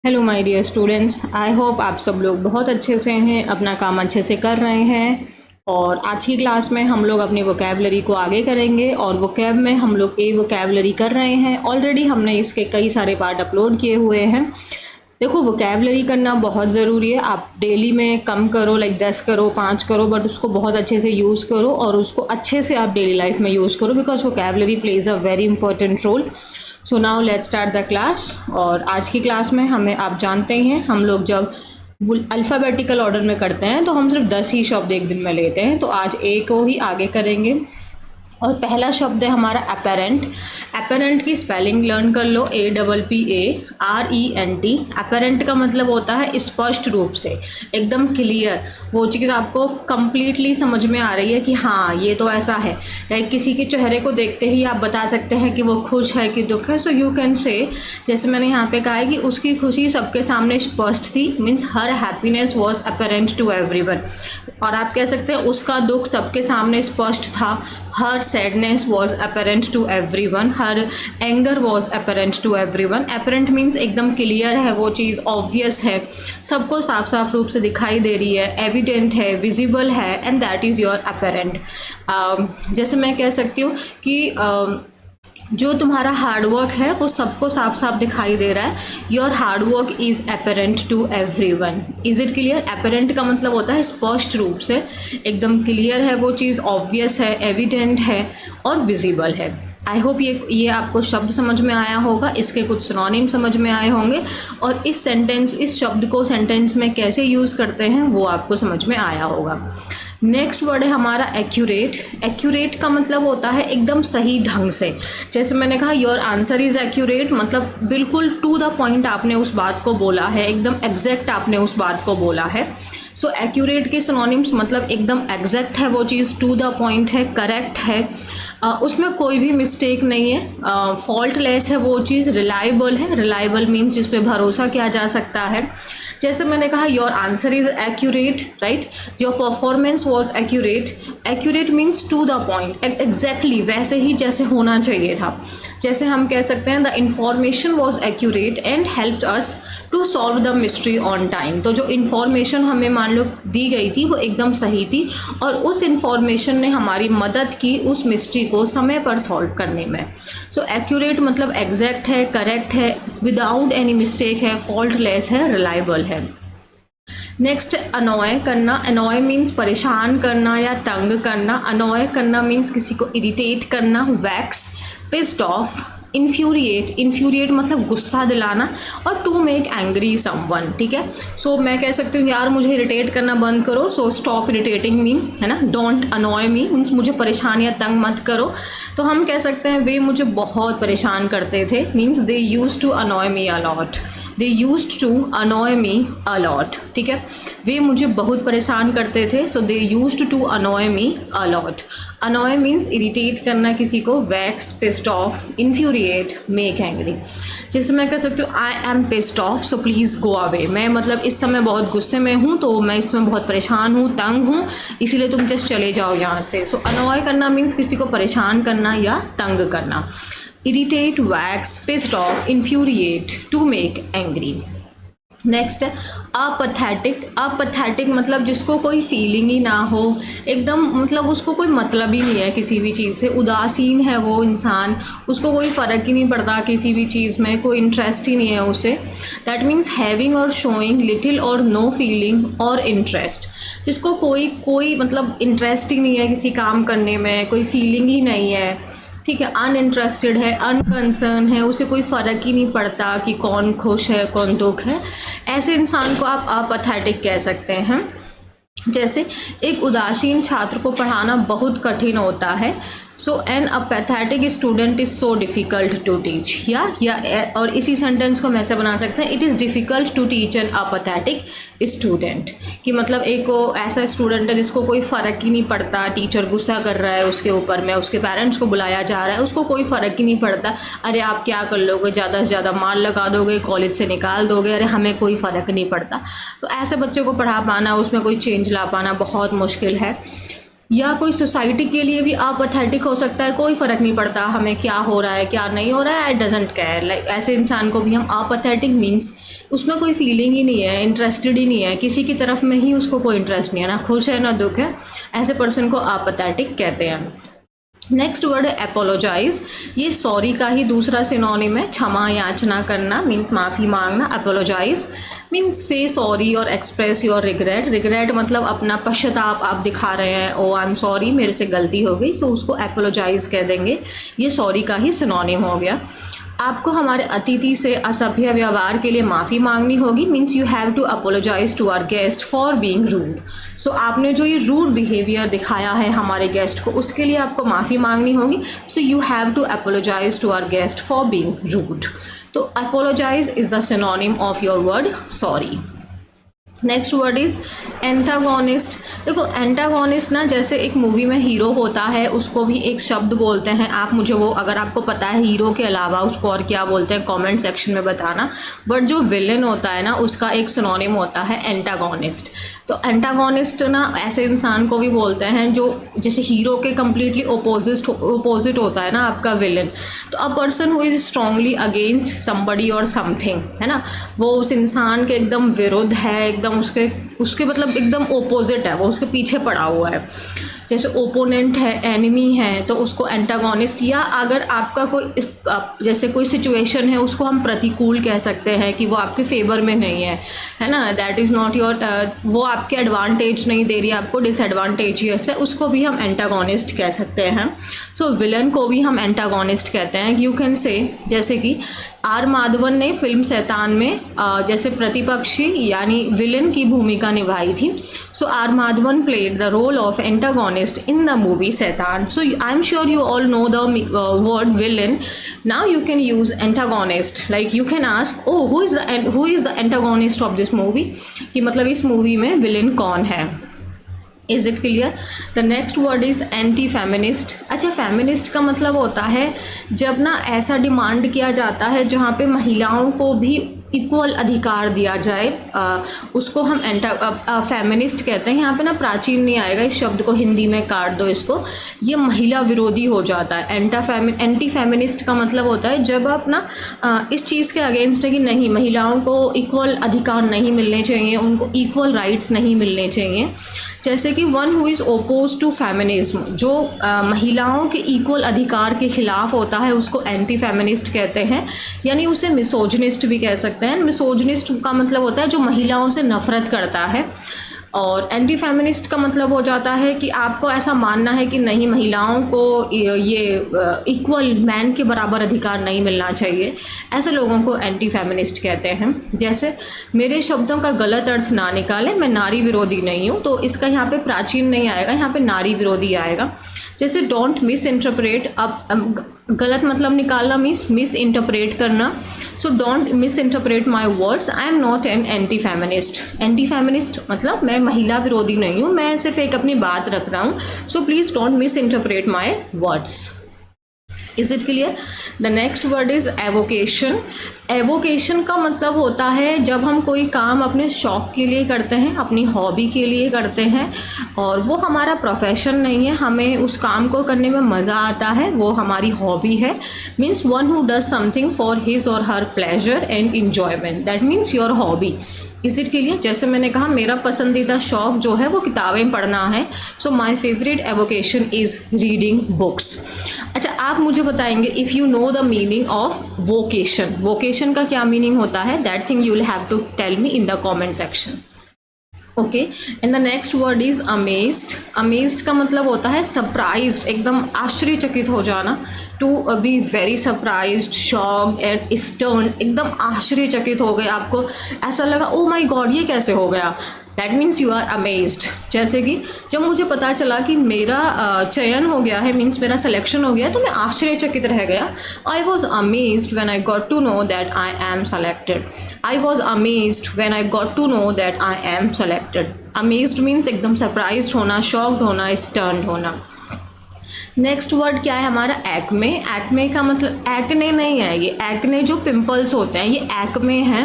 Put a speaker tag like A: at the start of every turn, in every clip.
A: Hello my dear students, I hope आप सब लोग बहुत अच्छे से हैं, अपना काम अच्छे से कर रहे हैं। और आज की क्लास में हम लोग अपनी वोकैबलरी को आगे करेंगे और वोकैब में हम लोग ए वोकैबलरी कर रहे हैं। ऑलरेडी हमने इसके कई सारे पार्ट अपलोड किए हुए हैं। देखो, वोकैबलरी करना बहुत ज़रूरी है। आप डेली में कम करो, लाइक 10 करो, 5 करो, बट उसको बहुत अच्छे से यूज़ करो और उसको अच्छे से आप डेली लाइफ में यूज़ करो, because vocabulary plays a very important role. So now let's start the class. और आज की क्लास में हमें, आप जानते ही हैं, हम लोग जब अल्फ़ाबेटिकल ऑर्डर में करते हैं तो हम सिर्फ 10 ही शब्द एक दिन में लेते हैं। तो आज ए को ही आगे करेंगे। और पहला शब्द है हमारा अपेरेंट। अपेरेंट की स्पेलिंग लर्न कर लो, APPARENT। अपेरेंट का मतलब होता है स्पष्ट रूप से, एकदम क्लियर, वो चीज़ आपको कंप्लीटली समझ में आ रही है कि हाँ ये तो ऐसा है। लाइक किसी के चेहरे को देखते ही आप बता सकते हैं कि वो खुश है कि दुख है। सो यू कैन से, जैसे मैंने यहाँ पे कहा है कि उसकी खुशी सबके सामने स्पष्ट थी, मीन्स हर happiness was apparent to everyone. और आप कह सकते हैं उसका दुख सबके सामने स्पष्ट था, हर sadness was apparent to everyone, हर anger was apparent to everyone. Apparent means एकदम क्लियर है वो चीज़, ऑब्वियस है, सबको साफ साफ रूप से दिखाई दे रही है, एविडेंट है, विजिबल है, and that is your apparent. जैसे मैं कह सकती हूँ कि जो तुम्हारा हार्डवर्क है वो सबको साफ साफ दिखाई दे रहा है। Your hard work is apparent to everyone. Is it clear? Apparent का मतलब होता है स्पष्ट रूप से, एकदम क्लियर है वो चीज़, ऑब्वियस है, एविडेंट है और विजिबल है। आई होप ये आपको शब्द समझ में आया होगा, इसके कुछ सिनोनिम समझ में आए होंगे, और इस शब्द को सेंटेंस में कैसे यूज़ करते हैं वो आपको समझ में आया होगा। नेक्स्ट वर्ड है हमारा एक्यूरेट। एक्यूरेट का मतलब होता है एकदम सही ढंग से। जैसे मैंने कहा योर आंसर इज़ एक्यूरेट, मतलब बिल्कुल टू द पॉइंट आपने उस बात को बोला है, एकदम एग्जैक्ट आपने उस बात को बोला है। सो एक्यूरेट के सिनोनिम्स मतलब एकदम एग्जैक्ट है वो चीज़, टू द पॉइंट है, करेक्ट है, उसमें कोई भी मिस्टेक नहीं है, फॉल्टलेस है वो चीज़, रिलायबल है। रिलायबल मीन्स जिस पे भरोसा किया जा सकता है। जैसे मैंने कहा your answer is accurate, right, your performance was accurate. Accurate means to the point, exactly वैसे ही जैसे होना चाहिए था। जैसे हम कह सकते हैं the information was accurate and helped us to solve the mystery on time. तो जो इन्फॉर्मेशन हमें मान लो दी गई थी वो एकदम सही थी और उस इन्फॉर्मेशन ने हमारी मदद की उस मिस्ट्री को समय पर सॉल्व करने में। सो एक्यूरेट मतलब एग्जैक्ट है, करेक्ट है, विदाउट एनी मिस्टेक है, फॉल्टलेस है, रिलायबल है। नेक्स्ट अनॉय करना। अनॉय मीन्स परेशान करना या तंग करना। अनॉय करना मीन्स किसी को इरिटेट करना। Wax, pissed off, infuriate. Infuriate मतलब गुस्सा दिलाना, और टू मेक एंग्री समवन, ठीक है। सो मैं कह सकती हूँ यार मुझे इरिटेट करना बंद करो, सो स्टॉप इरिटेटिंग मी, है ना। डोंट अनॉय मी मीन्स मुझे परेशान या तंग मत करो। तो हम कह सकते हैं वे मुझे बहुत परेशान करते थे, means they used to annoy me a lot. They used to annoy me a lot, ठीक है। वे मुझे बहुत परेशान करते थे, so they used to annoy me a lot. Annoy means irritate करना किसी को, vex, pissed off, infuriate, make angry. जैसे मैं कह सकती हूँ I am pissed off so please go away. मैं मतलब इस समय बहुत गुस्से में हूँ, तो मैं इसमें बहुत परेशान हूँ, तंग हूँ, इसीलिए तुम जस्ट चले जाओ यहाँ से। सो अनॉय करना मीन्स किसी को परेशान करना या तंग करना। Irritate, vex, pissed off, infuriate, to make angry. Next है अपैथेटिक। अपैथेटिक मतलब जिसको कोई फीलिंग ही ना हो, एकदम मतलब उसको कोई मतलब ही नहीं है किसी भी चीज़ से, उदासीन है वो इंसान, उसको कोई फ़र्क ही नहीं पड़ता किसी भी चीज़ में, कोई इंटरेस्ट ही नहीं है उसे। दैट मीन्स हैविंग और शोइंग लिटिल और नो फीलिंग और इंटरेस्ट। जिसको कोई मतलब इंटरेस्ट ही नहीं है किसी काम करने में, कोई फीलिंग ही नहीं है, ठीक है, अनइंटरेस्टेड है, अनकंसर्न है, उसे कोई फ़र्क ही नहीं पड़ता कि कौन खुश है कौन दुख है, ऐसे इंसान को आप अपैथेटिक कह सकते हैं। जैसे एक उदासीन छात्र को पढ़ाना बहुत कठिन होता है, so an apathetic student is so difficult to teach. या और इसी सेंटेंस को हम ऐसे बना सकते हैं, it is difficult to teach an apathetic student. कि मतलब एक ऐसा स्टूडेंट है जिसको कोई फ़र्क ही नहीं पड़ता, टीचर गुस्सा कर रहा है उसके ऊपर में, उसके पेरेंट्स को बुलाया जा रहा है, उसको कोई फ़र्क ही नहीं पड़ता, अरे आप क्या कर लोगे, ज़्यादा से ज़्यादा मार लगा दोगे, कॉलेज से निकाल दोगे, अरे हमें कोई फ़र्क नहीं पड़ता। तो ऐसे बच्चे को पढ़ा पाना, उसमें कोई चेंज ला पाना बहुत मुश्किल है। या कोई सोसाइटी के लिए भी अपैथेटिक हो सकता है, कोई फ़र्क नहीं पड़ता हमें क्या हो रहा है क्या नहीं हो रहा है, आई डजेंट केयर, लाइक ऐसे इंसान को भी हम अपैथेटिक मीन्स उसमें कोई फीलिंग ही नहीं है, इंटरेस्टेड ही नहीं है, किसी की तरफ में ही उसको कोई इंटरेस्ट नहीं है, ना खुश है ना दुख है, ऐसे पर्सन को अपैथेटिक कहते हैं। नेक्स्ट वर्ड है एपोलोजाइज। ये सॉरी का ही दूसरा सिनोनिम है, क्षमा याचना करना मीन्स माफ़ी मांगना। एपोलोजाइज मीन्स से सॉरी और एक्सप्रेस योर रिग्रेट। रिग्रेट मतलब अपना पश्चाताप आप दिखा रहे हैं, ओ आई एम सॉरी मेरे से गलती हो गई, सो उसको एपोलोजाइज कह देंगे। ये सॉरी का ही सिनोनिम हो गया। आपको हमारे अतिथि से असभ्य व्यवहार के लिए माफ़ी मांगनी होगी, means you have to apologize to our guest for being rude. So आपने जो ये रूड बिहेवियर दिखाया है हमारे गेस्ट को, उसके लिए आपको माफ़ी मांगनी होगी। So you have to apologize to our guest for being rude. तो apologize is the synonym of your word sorry. Next word is antagonist. देखो एंटागोनिस्ट ना, जैसे एक मूवी में हीरो होता है उसको भी एक शब्द बोलते हैं, आप मुझे वो अगर आपको पता है हीरो के अलावा उसको और क्या बोलते हैं कमेंट सेक्शन में बताना। बट जो विलेन होता है ना उसका एक सिनोनिम होता है एंटागोनिस्ट। तो एंटागोनिस्ट ना ऐसे इंसान को भी बोलते हैं जो जैसे हीरो के कम्प्लीटली ओपोजिट होता है ना आपका विलेन। तो a person who is strongly against somebody और समथिंग, है ना, वो उस इंसान के एकदम विरुद्ध है, एकदम उसके मतलब एकदम ओपोजिट है, वो उसके पीछे पड़ा हुआ है। जैसे ओपोनेंट है, एनिमी है, तो उसको एंटागोनिस्ट। या अगर आपका कोई जैसे कोई सिचुएशन है उसको हम प्रतिकूल कह सकते हैं कि वो आपके फेवर में नहीं है ना, दैट इज़ नॉट योर, वो आपके एडवांटेज नहीं दे रही है, आपको डिसएडवांटेजियस है, उसको भी हम एंटागोनिस्ट कह सकते हैं। सो विलन को भी हम एंटागोनिस्ट कहते हैं। यू कैन से जैसे कि आर माधवन ने फिल्म शैतान में जैसे प्रतिपक्षी यानी विलन की भूमिका निभाई थी। So R Madhavan played the role of antagonist in the movie Shaitan. So I am sure you all know the word villain. Now you can use antagonist, like you can ask oh who is the antagonist of this movie, कि मतलब इस movie में villain कौन है। Is it clear? The next word is anti feminist. अच्छा, feminist का मतलब होता है जब ना ऐसा डिमांड किया जाता है जहाँ पे महिलाओं को भी इक्वल अधिकार दिया जाए, उसको हम फेमिनिस्ट कहते हैं। यहाँ पे ना प्राचीन नहीं आएगा, इस शब्द को हिंदी में काट दो इसको, ये महिला विरोधी हो जाता है। एंटी फेमिनिस्ट का मतलब होता है जब आप ना इस चीज़ के अगेंस्ट है कि नहीं, महिलाओं को इक्वल अधिकार नहीं मिलने चाहिए, उनको इक्वल राइट्स नहीं मिलने चाहिए। जैसे कि one who is oppose to feminism, जो महिलाओं के इक्वल अधिकार के खिलाफ होता है उसको एंटी फेमिनिस्ट कहते हैं, यानी उसे मिसोजनिस्ट भी कह सकते हैं। मिसोजनिस्ट का मतलब होता है जो महिलाओं से नफरत करता है, और एंटी फेमिनिस्ट का मतलब हो जाता है कि आपको ऐसा मानना है कि नहीं, महिलाओं को ये इक्वल मैन के बराबर अधिकार नहीं मिलना चाहिए। ऐसे लोगों को एंटी फेमिनिस्ट कहते हैं। जैसे मेरे शब्दों का गलत अर्थ ना निकालें, मैं नारी विरोधी नहीं हूँ, तो इसका यहाँ पे प्राचीन नहीं आएगा, यहाँ पे नारी विरोधी आएगा। जैसे डोंट मिस इंटरप्रेट, अब गलत मतलब निकालना मीन्स मिस इंटरप्रेट करना। So don't miss interpret my words, I am not an anti feminist. Anti feminist मतलब मैं महिला विरोधी नहीं हूँ, मैं सिर्फ एक अपनी बात रख रहा हूँ। So please don't miss interpret my words. Is it clear? The next word is avocation. Avocation का मतलब होता है जब हम कोई काम अपने शौक़ के लिए करते हैं, अपनी हॉबी के लिए करते हैं, और वो हमारा प्रोफेशन नहीं है, हमें उस काम को करने में मज़ा आता है, वो हमारी हॉबी है। Means one who does something for his or her pleasure and enjoyment, that means your hobby. इस इट के लिए जैसे मैंने कहा मेरा पसंदीदा शौक़ जो है वो किताबें पढ़ना है। So my favourite avocation is reading books. अच्छा, आप मुझे बताएंगे if you know the meaning of vocation, vocation का क्या मीनिंग होता है, that thing you will have to tell me in the comment section. Okay, and the next word is amazed. Amazed का मतलब होता है सरप्राइज्ड, एकदम आश्चर्यचकित हो जाना। To be very surprised, shocked and stern, एकदम आश्चर्यचकित हो गए, आपको ऐसा लगा ओ माय गॉड ये कैसे हो गया, that means you are amazed. जैसे कि जब मुझे पता चला कि मेरा चयन हो गया है, मीन्स मेरा सिलेक्शन हो गया, तो मैं आश्चर्यचकित रह गया। I was amazed when I got to know that I am selected. I was amazed when I got to know that I am selected. Amazed means एकदम सरप्राइज्ड होना, शॉक्ड होना, स्टर्न्ड होना। नेक्स्ट वर्ड क्या है हमारा, Acme. Acme का मतलब acne नहीं है, ये एक्ने जो पिंपल्स होते हैं ये एक्मे है।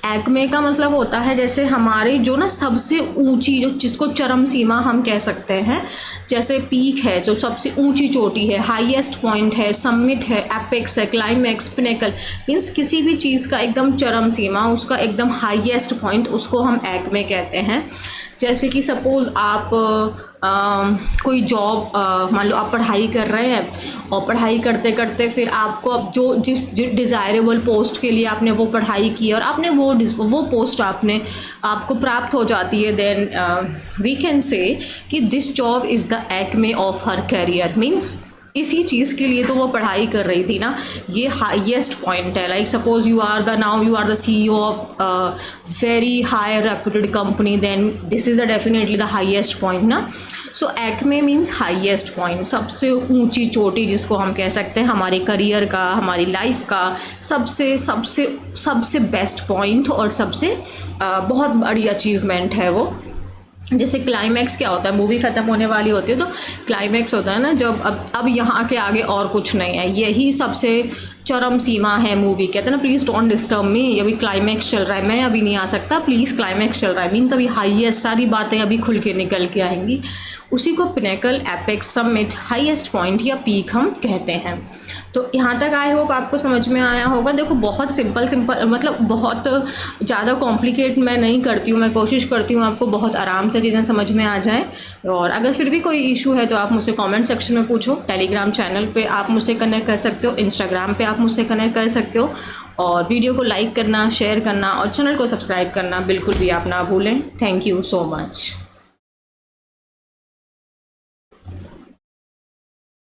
A: एक्मे का मतलब होता है जैसे हमारे जो ना सबसे ऊंची, जो जिसको चरम सीमा हम कह सकते हैं, जैसे पीक है जो सबसे ऊंची चोटी है, हाईएस्ट पॉइंट है, समिट है, एपेक्स है, क्लाइमैक्स, पिनेकल, मीन्स किसी भी चीज़ का एकदम चरम सीमा, उसका एकदम हाईएस्ट पॉइंट, उसको हम एक्मे कहते हैं। जैसे कि सपोज़ आप कोई जॉब, मान लो आप पढ़ाई कर रहे हैं और पढ़ाई करते करते फिर आपको अब जो जिस डिज़ायरेबल पोस्ट के लिए आपने वो पढ़ाई की और आपने वो पोस्ट आपको प्राप्त हो जाती है, देन वी कैन से कि this job is the Acme of her career. Means इसी चीज़ के लिए तो वो पढ़ाई कर रही थी ना, ये हाईएस्ट पॉइंट है। Like suppose you are the CEO of very high reputed company, then this is the definitely the highest point ना। So acme means highest point, सबसे ऊंची चोटी जिसको हम कह सकते हैं हमारे करियर का, हमारी लाइफ का सबसे सबसे सबसे बेस्ट पॉइंट और सबसे बहुत बड़ी अचीवमेंट है वो। जैसे क्लाइमैक्स क्या होता है, मूवी ख़त्म होने वाली होती है तो क्लाइमैक्स होता है ना जब अब यहाँ के आगे और कुछ नहीं है, यही सबसे चरम सीमा है मूवी। कहते हैं ना प्लीज़ डोंट डिस्टर्ब मी, अभी क्लाइमैक्स चल रहा है, मैं अभी नहीं आ सकता, प्लीज़ क्लाइमैक्स चल रहा है, मीन्स अभी हाईएस्ट सारी बातें अभी खुल के निकल के आएंगी। उसी को pinnacle, apex, summit, highest point या पीक हम कहते हैं। तो यहाँ तक आई होप आपको समझ में आया होगा। देखो बहुत सिंपल मतलब बहुत ज़्यादा कॉम्प्लिकेट मैं नहीं करती हूँ, मैं कोशिश करती हूँ आपको बहुत आराम से चीज़ें समझ में आ जाए। और अगर फिर भी कोई इशू है तो आप मुझसे कमेंट सेक्शन में पूछो, टेलीग्राम चैनल पे आप मुझसे कनेक्ट कर सकते हो, इंस्टाग्राम पे आप मुझसे कनेक्ट कर सकते हो। और वीडियो को लाइक करना, शेयर करना और चैनल को सब्सक्राइब करना बिल्कुल भी आप ना भूलें। Thank you so much.